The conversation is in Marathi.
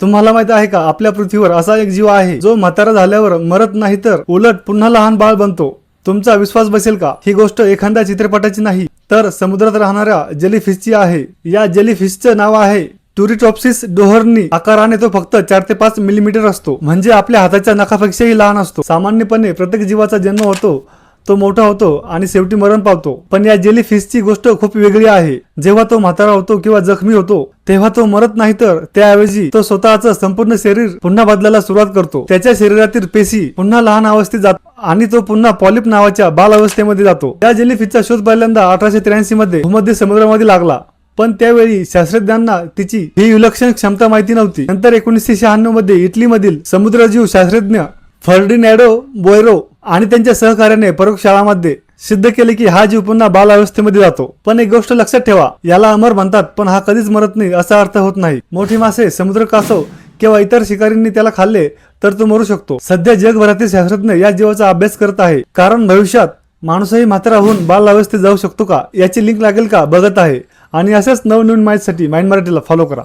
तुम्हाला माहित आहे का, आपल्या पृथ्वीवर असा एक जीव आहे जो म्हातारा झाल्यावर मरत नाही तर उलट पुन्हा लहान बाळ बनतो. तुमचा विश्वास बसेल का? ही गोष्ट एखाद्या चित्रपटाची नाही तर समुद्रात राहणाऱ्या जेलीफिशची आहे. या जेलीफिशचं नाव आहे टुरिटॉप्सिस डोहर्नी. आकाराने तो फक्त 4 ते 5 मिलीमीटर असतो, म्हणजे आपल्या हाताच्या नखापेक्षाही लहान असतो. सामान्यपणे प्रत्येक जीवाचा जन्म होतो, तो मोठा होतो आणि शेवटी मरण पावतो. पण या जेलीफिशची गोष्ट खूप वेगळी आहे. जेव्हा तो म्हातारा होतो किंवा जखमी होतो तेव्हा तो मरत नाही तर त्याऐवजी तो स्वतःचं संपूर्ण शरीर पुन्हा बदलायला सुरुवात करतो. त्याच्या शरीरातील पेशी पुन्हा लहान अवस्थेत जातात आणि तो पुन्हा पॉलिप नावाच्या बाल अवस्थेमध्ये जातो. या जेलीफिशचा शोध पहिल्यांदा 1883 मध्ये भूमध्य समुद्रामध्ये लागला, पण त्यावेळी शास्त्रज्ञांना तिची ही विलक्षण क्षमता माहिती नव्हती. नंतर 1996 मध्ये इटलीमधील समुद्रजीव शास्त्रज्ञ फर्डिनॅडो बोयरो आणि त्यांच्या सहकार्याने प्रयोगशाळांमध्ये सिद्ध केले की हा जीव पुन्हा बाल अवस्थेमध्ये जातो. पण एक गोष्ट लक्षात ठेवा, याला अमर म्हणतात पण हा कधीच मरत नाही असा अर्थ होत नाही. मोठी मासे, समुद्र कासव किंवा इतर शिकारींनी त्याला खाल्ले तर तो मरू शकतो. सध्या जगभरातील शास्त्रज्ञ या जीवाचा अभ्यास करत आहे, कारण भविष्यात माणूसही म्हातारा होऊन बाल अवस्थेत जाऊ शकतो का याची लिंक लागेल का बघत आहे. आणि अशाच नवनवीन माहितीसाठी माइंड मराठीला फॉलो करा.